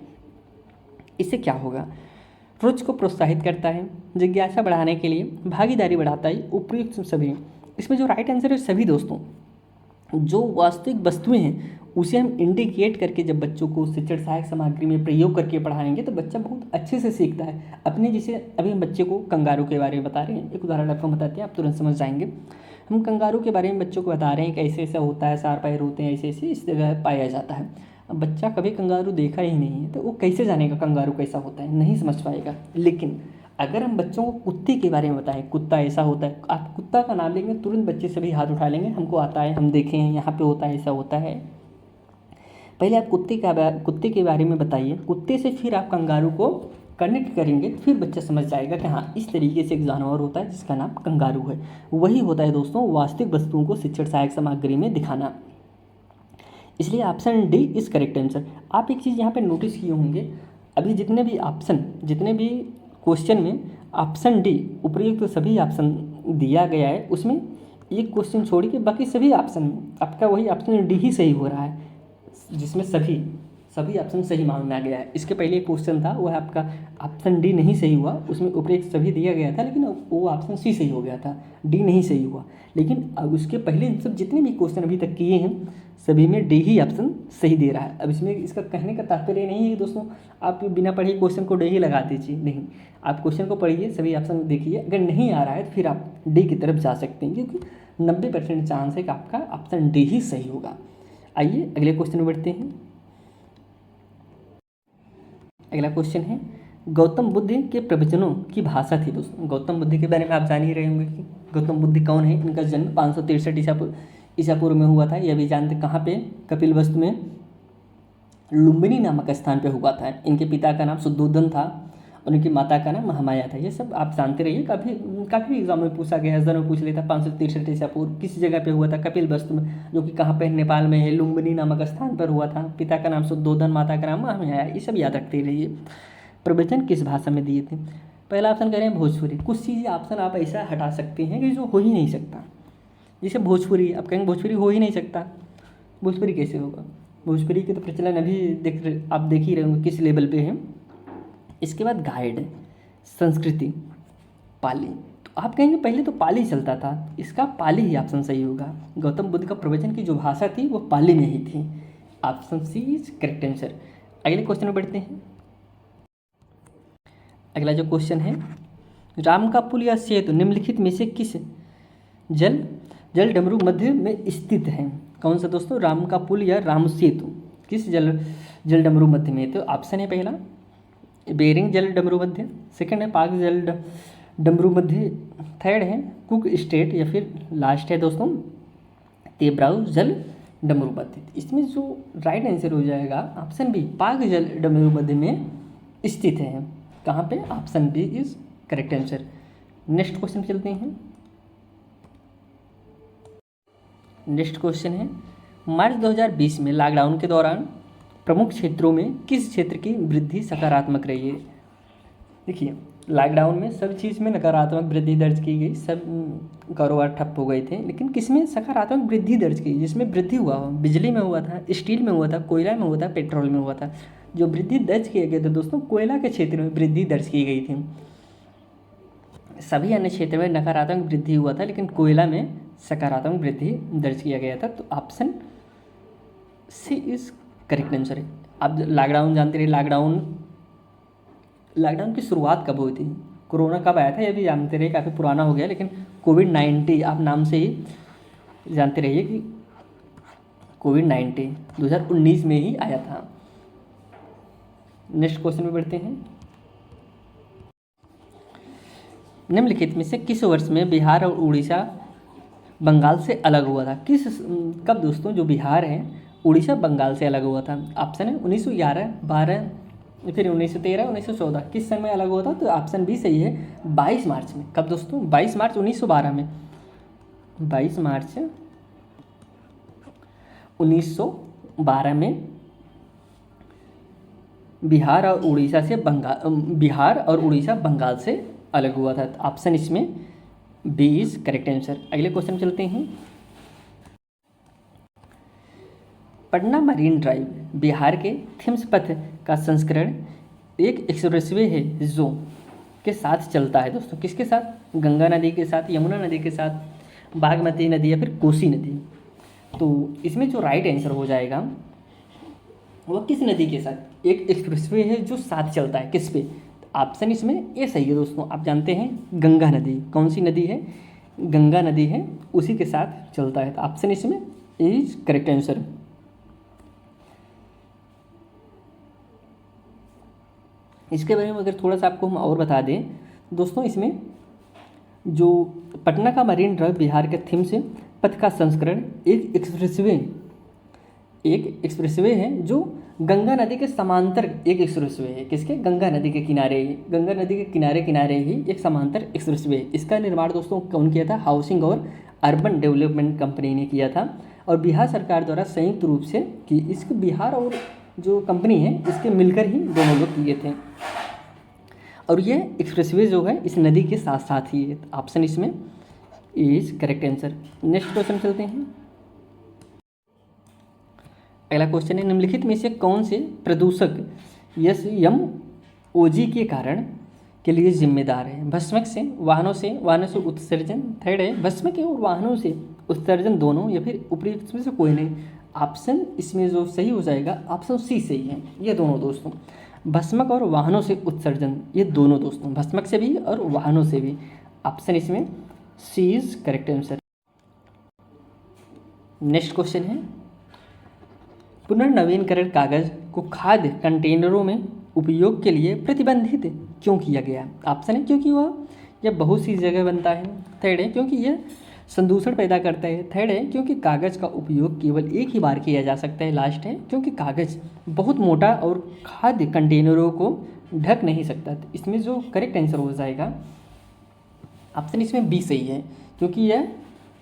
इससे क्या होगा, रुचि को प्रोत्साहित करता है, जिज्ञासा बढ़ाने के लिए, भागीदारी बढ़ाता है, उपयुक्त सभी। इसमें जो राइट आंसर है सभी दोस्तों। जो वास्तविक वस्तुएं हैं उसे हम इंडिकेट करके जब बच्चों को शिक्षण सहायक सामग्री में प्रयोग करके पढ़ाएंगे तो बच्चा बहुत अच्छे से सीखता है। अपने जैसे अभी हम बच्चे को कंगारू के बारे में बता रहे हैं, एक उदाहरण आपको बताते हैं, आप तुरंत समझ जाएंगे। हम कंगारू के बारे में बच्चों को बता रहे हैं कि ऐसे ऐसा होता है, 4 पैर होते हैं, ऐसे ऐसे इस जगह पाया जाता है। अब बच्चा कभी कंगारू देखा ही नहीं है तो वो कैसे जानेगा कंगारू कैसा होता है, नहीं समझ पाएगा। लेकिन अगर हम बच्चों को कुत्ते के बारे में बताएं, कुत्ता ऐसा होता है, आप कुत्ता का नाम लेंगे तुरंत बच्चे सभी हाथ उठा लेंगे, हमको आता है, हम देखे हैं, यहाँ पे होता है, ऐसा होता है। पहले आप कुत्ते के बारे में बताइए, कुत्ते से फिर आप कंगारू को कनेक्ट करेंगे, फिर बच्चा समझ जाएगा कि हाँ इस तरीके से एक जानवर होता है जिसका नाम कंगारू है। वही होता है दोस्तों वास्तविक वस्तुओं को शिक्षण सहायक सामग्री में दिखाना। इसलिए option D is correct answer. आप एक चीज़ यहाँ पे नोटिस किए होंगे, अभी जितने भी क्वेश्चन में ऑप्शन डी उपयुक्त सभी ऑप्शन दिया गया है उसमें एक क्वेश्चन छोड़ के बाकी सभी ऑप्शन में आपका वही ऑप्शन डी ही सही हो रहा है, जिसमें सभी ऑप्शन सही माना गया है। इसके पहले एक क्वेश्चन था वह आपका ऑप्शन डी नहीं सही हुआ, उसमें ऊपर एक सभी दिया गया था लेकिन वो ऑप्शन सी सही हो गया था, डी नहीं सही हुआ। लेकिन अब उसके पहले सब जितने भी क्वेश्चन अभी तक किए हैं सभी में डी ही ऑप्शन सही दे रहा है। अब इसमें इसका कहने का तात्पर्य नहीं है कि दोस्तों आप बिना पढ़े क्वेश्चन को डी ही लगा दीजिए, नहीं, आप क्वेश्चन को पढ़िए, सभी ऑप्शन देखिए, अगर नहीं आ रहा है तो फिर आप डी की तरफ जा सकते हैं, क्योंकि 90% चांस है कि आपका ऑप्शन डी ही सही होगा। आइए अगले क्वेश्चन में बढ़ते हैं। अगला क्वेश्चन है गौतम बुद्ध के प्रवचनों की भाषा थी। दोस्तों गौतम बुद्ध के बारे में आप जान ही रहे होंगे कि गौतम बुद्ध कौन है। इनका जन्म 563 ईसा पूर्व में हुआ था। यह भी जानते कहाँ पे, कपिलवस्तु में लुम्बिनी नामक स्थान पे हुआ था। इनके पिता का नाम शुद्धोधन था और इनकी माता का नाम महामाया था। ये सब आप जानते रहिए, काफ़ी एग्जाम में पूछा गया है, हज़ारों में पूछ लेता। 563 ईसा पूर्व किस जगह पे हुआ था, कपिलवस्तु में, जो कि कहाँ पे, नेपाल में है, लुम्बिनी नामक स्थान पर हुआ था। पिता का नाम शुद्धोधन, माता का नाम महामाया, ये सब याद रखते रहिए। प्रवचन किस भाषा में दिए थे? पहला ऑप्शन करें भोजपुरी। कुछ चीज़ें ऑप्शन आप ऐसा हटा सकते हैं कि जो हो ही नहीं सकता, जैसे भोजपुरी, आप कहेंगे भोजपुरी हो ही नहीं सकता, भोजपुरी कैसे होगा? भोजपुरी के तो प्रचलन अभी आप देख ही रहे होंगे किस लेवल पे है। इसके बाद गाइड, संस्कृति, पाली। तो आप कहेंगे पहले तो पाली चलता था, इसका पाली ही ऑप्शन सही होगा। गौतम बुद्ध का प्रवचन की जो भाषा थी वो पाली में ही थी। Option C is correct answer. अगले क्वेश्चन में बढ़ते हैं। अगला जो क्वेश्चन है, राम का पुल या सेतु निम्नलिखित में से किस जल डमरू मध्य में स्थित है? कौन सा दोस्तों? राम का पुल या राम सेतु किस जल डमरू मध्य में? तो ऑप्शन है पहला बेरिंग जल डमरू मध्य, सेकंड है पाक जल डमरू मध्य, थर्ड है कुक स्टेट, या फिर लास्ट है दोस्तों तेब्राउ जल डमरू मध्य। इसमें जो राइट आंसर हो जाएगा ऑप्शन बी, पाक जल डमरू मध्य में स्थित है। कहाँ पे? Option B is correct answer. Next question चलते हैं। नेक्स्ट क्वेश्चन है मार्च 2020 में लॉकडाउन के दौरान प्रमुख क्षेत्रों में किस क्षेत्र की वृद्धि सकारात्मक रही है? देखिए लॉकडाउन में सब चीज़ में नकारात्मक वृद्धि दर्ज की गई, सब कारोबार ठप हो गए थे, लेकिन किस में सकारात्मक वृद्धि दर्ज की? जिसमें वृद्धि हुआ हो, बिजली में हुआ था, स्टील में हुआ था, कोयला में हुआ था, पेट्रोल में हुआ था। जो वृद्धि दर्ज किया गया था दोस्तों, कोयला के क्षेत्र में वृद्धि दर्ज की गई थी। सभी अन्य क्षेत्र में नकारात्मक वृद्धि हुआ था, लेकिन कोयला में सकारात्मक वृद्धि दर्ज किया गया था। तो option C is correct answer है। आप लॉकडाउन जानते रहे, लॉकडाउन की शुरुआत कब हुई थी, कोरोना कब आया था, यह भी जानते रहे, काफ़ी पुराना हो गया, लेकिन कोविड-19 आप नाम से ही जानते रहिए कि कोविड-19 2019 में ही आया था। नेक्स्ट क्वेश्चन में बढ़ते हैं। निम्नलिखित में से किस वर्ष में बिहार और उड़ीसा बंगाल से अलग हुआ था? कब दोस्तों जो बिहार है उड़ीसा बंगाल से अलग हुआ था? ऑप्शन है 1911, 12, फिर 1913, 1914। किस सन में अलग हुआ था? तो ऑप्शन बी सही है, 22 मार्च में। कब दोस्तों? 22 मार्च 1912 में। 22 मार्च 1912 में बिहार और उड़ीसा बंगाल से अलग हुआ था। ऑप्शन इसमें बी इज करेक्ट आंसर। अगले क्वेश्चन चलते हैं। पटना मरीन ड्राइव बिहार के थिम्स पथ का संस्करण एक एक्सप्रेसवे है जो के साथ चलता है दोस्तों। किसके साथ? गंगा नदी के साथ, यमुना नदी के साथ, बागमती नदी या फिर कोसी नदी। तो इसमें जो राइट आंसर हो जाएगा वो किस नदी के साथ? एक एक्सप्रेसवे है जो साथ चलता है, किस पे? ऑप्शन इसमें ए सही है दोस्तों। आप जानते हैं गंगा नदी, कौन सी नदी है? गंगा नदी है, उसी के साथ चलता है। तो ऑप्शन इसमें ए इज करेक्ट आंसर। इसके बारे में अगर थोड़ा सा आपको हम और बता दें दोस्तों, इसमें जो पटना का मरीन ड्राइव बिहार के थिम्स पथ का संस्करण एक एक्सप्रेसवे है जो गंगा नदी के समांतर एक एक्सप्रेसवे है। किसके? गंगा नदी के किनारे ही एक समांतर एक्सप्रेसवे है। इसका निर्माण दोस्तों कौन किया था? हाउसिंग और अर्बन डेवलपमेंट कंपनी ने किया था और बिहार सरकार द्वारा संयुक्त रूप से की। इसको बिहार और जो कंपनी है इसके मिलकर ही दोनों लोग किए थे और ये एक्सप्रेसवे जो है इस नदी के साथ साथ ही है। ऑप्शन इसमें is correct answer. Next question चलते हैं। अगला क्वेश्चन है, निम्नलिखित में से कौन से प्रदूषक SMOG के कारण के लिए जिम्मेदार है? भस्मक से, वाहनों से उत्सर्जन, थर्ड है भस्मक और वाहनों से उत्सर्जन दोनों, या फिर उपयुक्त में से कोई नहीं। ऑप्शन इसमें जो सही हो जाएगा ऑप्शन सी सही है, ये दोनों दोस्तों, भस्मक और वाहनों से उत्सर्जन, ये दोनों दोस्तों, भस्मक से भी और वाहनों से भी। ऑप्शन इसमें C is correct answer. Next question है, पुनर्नवीनकरण कागज को खाद्य कंटेनरों में उपयोग के लिए प्रतिबंधित क्यों किया गया? ऑप्शन है क्योंकि यह बहुत सी जगह बनता है, थर्ड है क्योंकि यह संदूषण पैदा करता है, थर्ड है क्योंकि कागज़ का उपयोग केवल एक ही बार किया जा सकता है, लास्ट है क्योंकि कागज़ बहुत मोटा और खाद्य कंटेनरों को ढक नहीं सकता। तो इसमें जो करेक्ट आंसर हो जाएगा ऑप्शन इसमें बी सही है, क्योंकि यह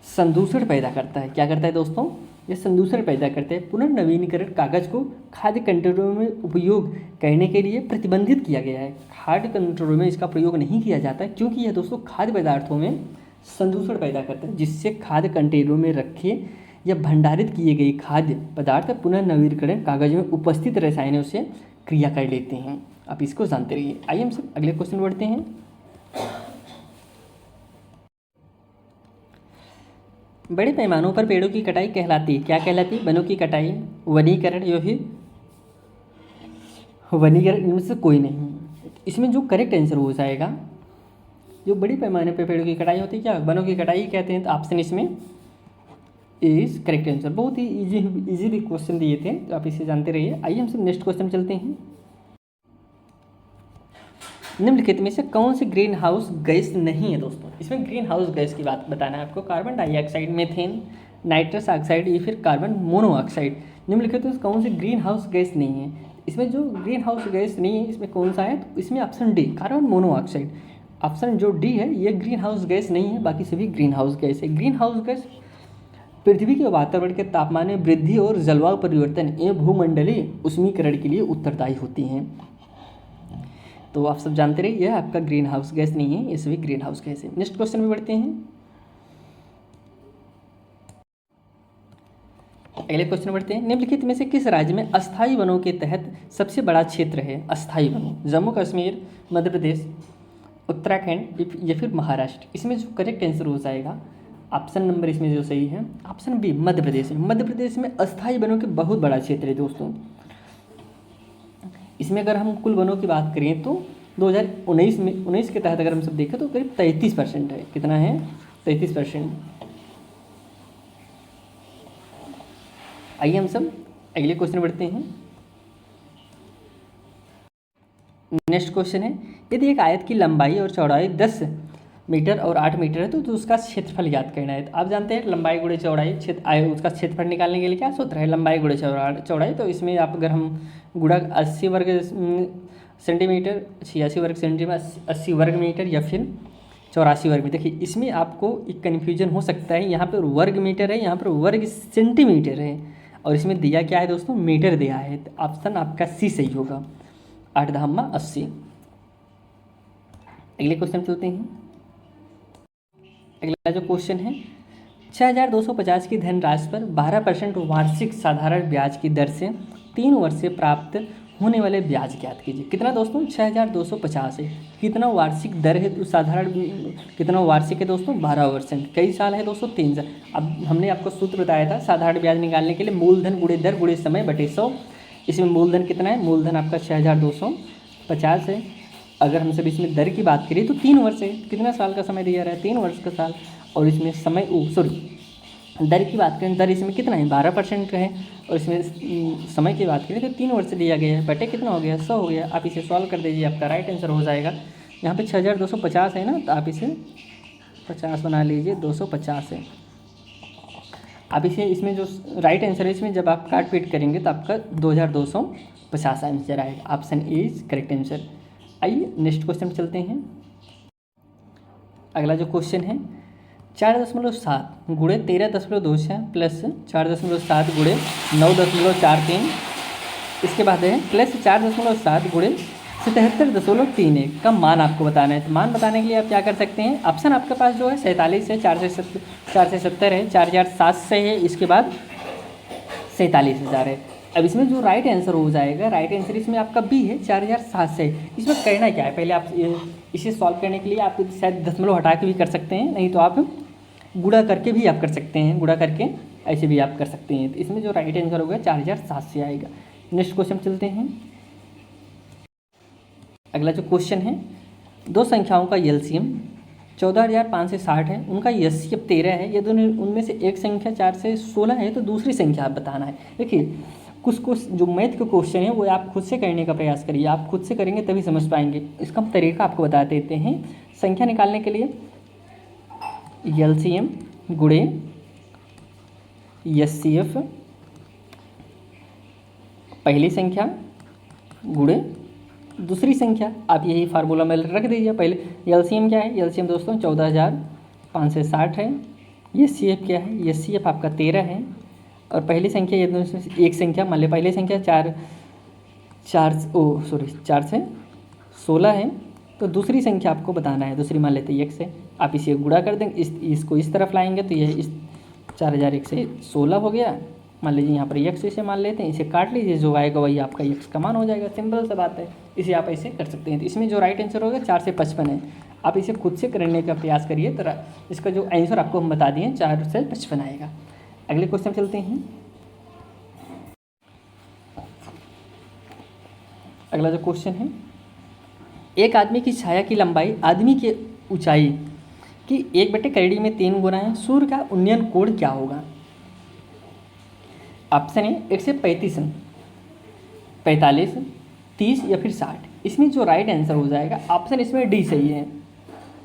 संदूषण पैदा करता है। क्या करता है दोस्तों? यह संदूषण पैदा करते हैं। पुनर्नवीनीकरण कागज़ को खाद्य कंटेनरों में उपयोग करने के लिए प्रतिबंधित किया गया है। खाद्य कंटेनरों में इसका प्रयोग नहीं किया जाता है क्योंकि यह दोस्तों खाद्य पदार्थों में संदूषण पैदा करता है, जिससे खाद्य कंटेनरों में रखे या भंडारित किए गए खाद्य पदार्थ पुनर्नवीनीकरण कागज में उपस्थित रसायनों से क्रिया कर लेते हैं। आप इसको जानते रहिए। आइए हम सब अगले क्वेश्चन बढ़ते हैं। बड़े पैमानों पर पेड़ों की कटाई कहलाती है, क्या कहलाती है? वनों की कटाई, वनीकरण या फिर वनीकरण, इनमें से कोई नहीं। इसमें जो करेक्ट आंसर हो जाएगा, जो बड़े पैमाने पर पेड़ों की कटाई होती है क्या वनों की कटाई कहते हैं? तो ऑप्शन इसमें इज करेक्ट आंसर। बहुत ही इजी क्वेश्चन दिए थे, तो आप इसे जानते रहिए। आइए हम सब नेक्स्ट क्वेश्चन चलते हैं। निम्नलिखित में से कौन सी ग्रीन हाउस गैस नहीं है दोस्तों? इसमें ग्रीन हाउस गैस की बात बताना है आपको। Carbon dioxide, methane, nitrous oxide या फिर कार्बन मोनोऑक्साइड। निम्नलिखित में कौन सी ग्रीन हाउस गैस नहीं है? इसमें जो ग्रीन हाउस गैस नहीं है इसमें कौन सा है? तो इसमें option D carbon monoxide. Option जो डी है ये ग्रीन हाउस गैस नहीं है, बाकी सभी ग्रीन हाउस गैस है। ग्रीन हाउस गैस पृथ्वी के वातावरण के तापमान में वृद्धि और जलवायु परिवर्तन एवं भूमंडलीय उष्मीकरण के लिए उत्तरदायी होती हैं। तो आप सब जानते रहिए यह आपका ग्रीन हाउस गैस नहीं है, ये सभी ग्रीन हाउस गैस है। नेक्स्ट क्वेश्चन में बढ़ते हैं। अगले क्वेश्चन बढ़ते हैं। निम्नलिखित में से किस राज्य में अस्थायी वनों के तहत सबसे बड़ा क्षेत्र है? अस्थायी वनों, जम्मू कश्मीर, मध्य प्रदेश, उत्तराखंड या फिर महाराष्ट्र। इसमें जो करेक्ट आंसर हो जाएगा ऑप्शन नंबर इसमें जो सही है ऑप्शन बी मध्य प्रदेश में। मध्य प्रदेश में अस्थायी वनों के बहुत बड़ा क्षेत्र है दोस्तों। इसमें अगर हम कुल वनों की बात करें तो 2019 के तहत अगर हम सब देखें तो करीब 33% है। कितना है? 33%। आइए हम सब अगले क्वेश्चन बढ़ते हैं। नेक्स्ट क्वेश्चन है, यदि एक आयत की लंबाई और चौड़ाई 10 मीटर और 8 मीटर है तो उसका क्षेत्रफल याद करना है। तो आप जानते हैं लंबाई गुणे चौड़ाई, उसका क्षेत्रफल निकालने के लिए क्या सूत्र है? लंबाई गुणे चौड़ाई। तो इसमें आप अगर हम गुणा 80 वर्ग सेंटीमीटर, 86 वर्ग सेंटीमीटर, 80 वर्ग मीटर या फिर 84 वर्ग मीटर। देखिए इसमें आपको एक कन्फ्यूजन हो सकता है, यहाँ पर वर्ग मीटर है, यहाँ पर वर्ग सेंटीमीटर है, और इसमें दिया क्या है दोस्तों? मीटर दिया है। तो ऑप्शन आपका सी सही होगा, 8 × 80। अगले क्वेश्चन चलते हैं। अगला जो क्वेश्चन है, 6250 की धनराशि पर 12% वार्षिक साधारण ब्याज की दर से 3 वर्ष से प्राप्त होने वाले ब्याज ज्ञात कीजिए। कितना दोस्तों? 6250 है। कितना वार्षिक दर है साधारण, कितना वार्षिक है दोस्तों? 12%। कई साल है दोस्तों? 3 साल। अब हमने आपको सूत्र बताया था साधारण ब्याज निकालने के लिए, मूलधन गुणे दर गुणे समय बटे 100। इसमें मूलधन कितना है? मूलधन आपका 6250 है। अगर हम सब इसमें दर की बात करें तो 3 वर्ष है। कितना साल का समय दिया रहा है? 3 वर्ष का साल। और इसमें समय दर की बात करें, दर इसमें कितना है? 12% का है। और इसमें समय की बात करें तो 3 वर्ष दिया गया है, बटे कितना हो गया? 100 हो गया। आप इसे सॉल्व कर दीजिए, आपका राइट आंसर हो जाएगा। यहाँ पे 6250 है ना, तो आप इसे 50 बना लीजिए, 250 है। आप इसे इसमें जो राइट आंसर है इसमें जब आप काट पीट करेंगे तो आपका 2250 आंसर आएगा। Option A is correct answer. आइए नेक्स्ट क्वेश्चन चलते हैं। अगला जो क्वेश्चन है, 4.7 गुणे 13.26 प्लस 4.7 गुणे 9.43, इसके बाद है प्लस 4.7 गुणे 77.31 का मान आपको बताना है। तो मान बताने के लिए आप क्या कर सकते हैं, ऑप्शन आपके पास जो है 47 है, 470 है, 4700 है, इसके बाद 47,000 है। अब इसमें जो राइट आंसर हो जाएगा, राइट आंसर इसमें आपका बी है, 4700 है। इसमें करना क्या है, पहले आप इसे सॉल्व करने के लिए आप शायद दशमलव हटा के भी कर सकते हैं, नहीं तो आप गुणा करके भी आप कर सकते हैं, गुणा करके ऐसे भी आप कर सकते हैं। तो इसमें जो राइट आंसर होगा 4700 आएगा। नेक्स्ट क्वेश्चन चलते हैं। अगला जो क्वेश्चन है, दो संख्याओं का एलसीएम 14,560 है, उनका एचसीएफ 13 है। ये दोनों उनमें से एक संख्या 4 से 16 है, तो दूसरी संख्या आप बताना है। देखिए कुछ जो मैथ के क्वेश्चन है वो आप खुद से करने का प्रयास करिए, आप खुद से करेंगे तभी समझ पाएंगे। इसका हम तरीका आपको बता देते हैं। संख्या निकालने के लिए एलसीएम गुणे एचसीएफ, पहली संख्या गुणे दूसरी संख्या, आप यही फार्मूला में रख दीजिए। पहले एलसीएम क्या है, एलसीएम दोस्तों 14,560 है। एचसीएफ क्या है, एचसीएफ आपका 13 है। और पहली संख्या ये दोनों से एक संख्या मान ले, पहली संख्या 4 से 16 है, तो दूसरी संख्या आपको बताना है, दूसरी मान लेते हैं 1 से। आप इसे गुणा कर देंगे, इसको इस तरफ लाएंगे तो यह इस 4001 से 16 हो गया। मान लीजिए यहाँ पर x इसे मान लेते हैं, इसे काट लीजिए, जो आएगा वही आपका x का मान हो जाएगा। सिंपल सा बात है, इसे आप ऐसे कर सकते हैं। तो इसमें जो राइट आंसर होगा 4 से 55 है। आप इसे खुद से करने का प्रयास करिए, तो इसका जो आंसर आपको हम बता दिए 4 से 55 आएगा। अगले क्वेश्चन चलते हैं। अगला जो क्वेश्चन है, एक आदमी की छाया की लंबाई आदमी की ऊंचाई की 1/3 में 3 गुना है, सूर्य का उन्नयन कोण क्या होगा। ऑप्शन है 1 से 35, 45, 30 या फिर 60। इसमें जो राइट आंसर हो जाएगा, ऑप्शन इसमें डी सही है,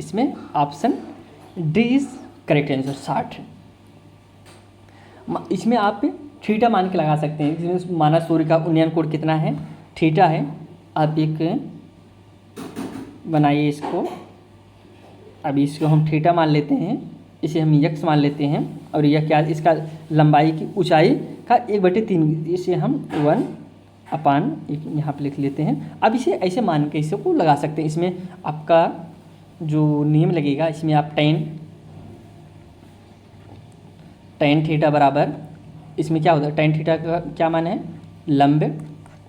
इसमें option D is correct answer 60। इसमें आप थीटा मान के लगा सकते हैं। इसमें माना सूर्य का उन्नयन कोण कितना है, थीटा है। आप एक बनाइए इसको, अभी इसको हम थीटा मान लेते हैं, इसे हम यक्स मान लेते हैं। और यह क्या, इसका लंबाई की ऊंचाई का 1/3, इसे हम 1/, यहाँ पर लिख लेते हैं। अब इसे ऐसे मान के इसे को लगा सकते हैं। इसमें आपका जो नियम लगेगा, इसमें आप टेन थीटा बराबर, इसमें क्या होता है, टेन थीटा का क्या मान है, लंब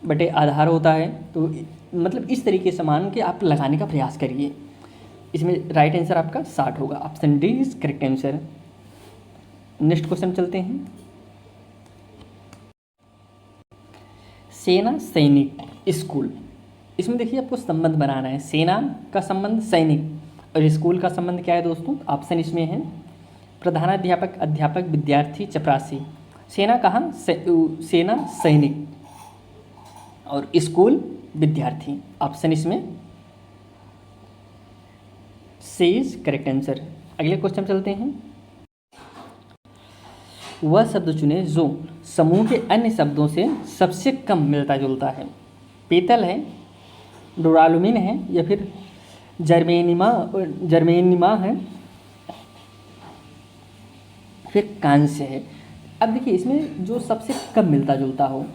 बटे आधार होता है। तो मतलब इस तरीके से मान के आप लगाने का प्रयास करिए। इसमें राइट आंसर आपका 60 होगा, option D is correct answer. Next question चलते हैं। सेना सैनिक स्कूल, इसमें देखिए आपको संबंध बनाना है। सेना का संबंध सैनिक और स्कूल का संबंध क्या है दोस्तों, ऑप्शन इसमें है प्रधानाध्यापक, अध्यापक, विद्यार्थी, चपरासी। सेना कहाँ, सेना सैनिक और स्कूल विद्यार्थी। ऑप्शन इसमें सी इज करेक्ट आंसर। अगले क्वेश्चन चलते हैं। वह शब्द चुने जो समूह के अन्य शब्दों से सबसे कम मिलता जुलता है। पीतल है, डुरालुमिन है, या फिर जर्मेनिमा है, फिर कांस्य है। अब देखिए इसमें जो सबसे कम मिलता जुलता हो,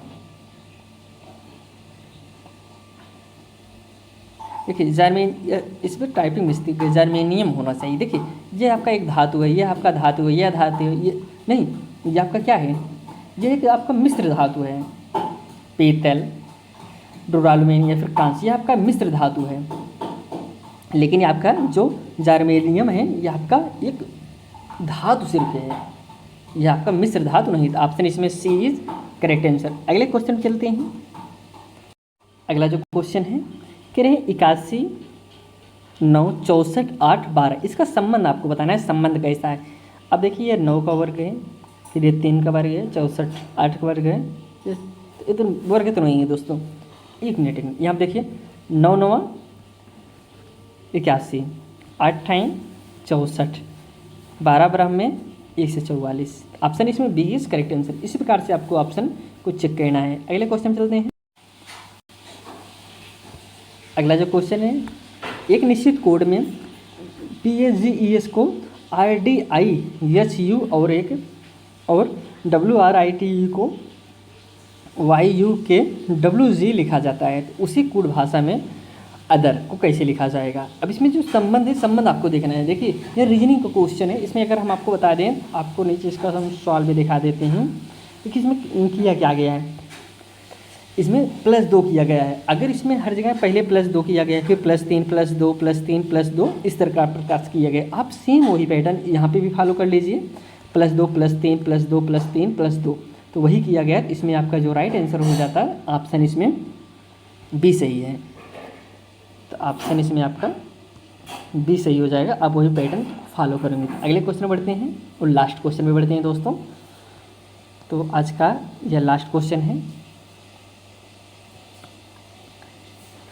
देखिए इसमें टाइपिंग मिस्टेक है, जर्मेनियम होना चाहिए। देखिए ये आपका एक धातु है, ये आपका धातु है, यह धातु है, ये नहीं, ये आपका क्या है, ये एक आपका मिश्र धातु है। पीतल, डुरालुमिन या फिर कांस्य, ये आपका मिश्र धातु है। लेकिन ये आपका जो जर्मेनियम है, ये आपका एक धातु सिर्फ है, यह आपका मिश्र धातु नहीं। ऑप्शन इसमें सी इज करेक्ट आंसर। अगले क्वेश्चन चलते हैं। अगला जो क्वेश्चन है, कह रहे हैं 81, 9, 64, 8, 12, इसका संबंध आपको बताना है, संबंध कैसा है। अब देखिए ये 9 का वर्ग है, फिर ये 3 का वर्ग है, 64 8 का वर्ग है, ये तो वर्ग तो नहीं है दोस्तों। एक मिनट, यहाँ देखिए 9 9 81, 8 ठाई 64, 12 ब्रह्म में 1 से 44। ऑप्शन इसमें बी इज करेक्ट आंसर। इसी प्रकार से आपको ऑप्शन को चेक करना है। अगले क्वेश्चन चलते हैं। अगला जो क्वेश्चन है, एक निश्चित कोड में PSGES को RDIHU और WRITE को YUKWG लिखा जाता है। तो उसी कोड भाषा में अदर को कैसे लिखा जाएगा। अब इसमें जो संबंध है, संबंध आपको देखना है। देखिए ये रीजनिंग का क्वेश्चन है, इसमें अगर हम आपको बता दें, आपको नीचे इसका हम सॉल्व भी दिखा देते हैं। देखिए इसमें किया क्या गया है, इसमें +2 किया गया है। अगर इसमें हर जगह पहले +2 किया गया है, फिर +3 +2 +3 +2 इस तरह का प्रकार से किया गया, आप सेम वही पैटर्न यहाँ पे भी फॉलो कर लीजिए, +2 +3 +2 +3 +2, तो वही किया गया। इसमें आपका जो राइट आंसर हो जाता है ऑप्शन इसमें बी सही है। तो ऑप्शन इसमें आपका बी सही हो जाएगा। आप वही पैटर्न फॉलो करेंगे। अगले क्वेश्चन में बढ़ते हैं और लास्ट क्वेश्चन में बढ़ते हैं दोस्तों। तो आज का यह लास्ट क्वेश्चन है।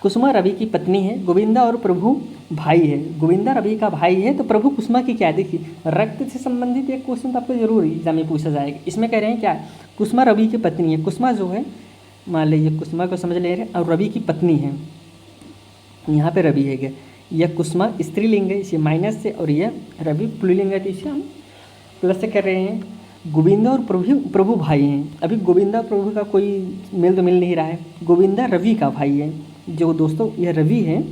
कुसुमा रवि की पत्नी है, गोविंदा और प्रभु भाई है। गोविंदा रवि का भाई है, तो प्रभु कुसुमा की क्या। देखिए रक्त से संबंधित एक क्वेश्चन तो आपको जरूर एग्जाम में पूछा जाएगा। इसमें कह रहे हैं क्या, कुसुमा रवि की पत्नी है। कुसुमा जो है, मान लीजिए कुसुमा को समझ ले रहे हैं, और रवि की पत्नी है, यहाँ पे रवि है। यह कुसुमा स्त्रीलिंग है, इसे माइनस से, और यह रवि पुल्लिंग है, तो इसे हम प्लस से कर रहे हैं। गोविंदा और प्रभु भाई हैं। अभी गोविंदा और प्रभु का कोई मेल तो मिल नहीं रहा है। गोविंदा रवि का भाई है। जो दोस्तों यह रवि है,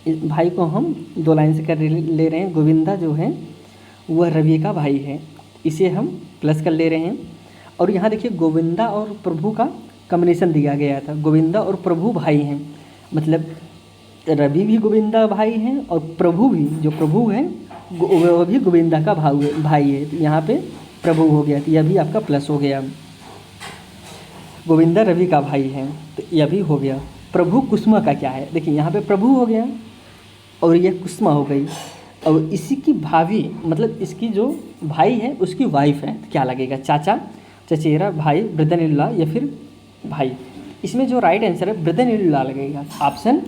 इस भाई को हम 2 लाइन से कर ले रहे हैं। गोविंदा जो है वह रवि का भाई है, इसे हम प्लस कर ले रहे हैं। और यहाँ देखिए गोविंदा और प्रभु का कॉम्बिनेशन दिया गया था। गोविंदा और प्रभु भाई हैं, मतलब रवि भी गोविंदा भाई हैं और प्रभु भी, जो प्रभु है वह भी गोविंदा का भाई है। तो यहाँ पे प्रभु हो गया, तो यह भी आपका प्लस हो गया। गोविंदा रवि का भाई है, तो यह भी हो गया। प्रभु कुसुमा का क्या है, देखिए यहाँ पे प्रभु हो गया और यह कुसुमा हो गई, और इसी की भाभी, मतलब इसकी जो भाई है उसकी वाइफ है, तो क्या लगेगा, चाचा, चचेरा, भाई, ब्रदर इन लॉ, या फिर भाई। इसमें जो राइट आंसर है ब्रदर इन लॉ लगेगा। ऑप्शन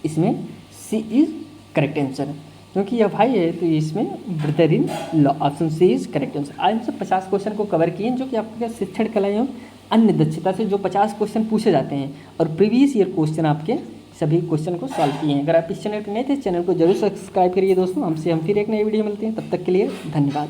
इसमें सी इज़ करेक्ट आंसर, क्योंकि यह भाई है तो इसमें brother in law, option C is correct answer. आज हम सब 50 क्वेश्चन को कवर किए, जो कि आपके शिक्षण कला एवं अन्य दक्षता से जो 50 क्वेश्चन पूछे जाते हैं, और प्रीवियस ईयर क्वेश्चन आपके सभी क्वेश्चन को सॉल्व किए हैं। अगर आप इस चैनल पर नए थे, चैनल को जरूर सब्सक्राइब करिए दोस्तों। हम फिर एक नई वीडियो मिलते हैं, तब तक के लिए धन्यवाद।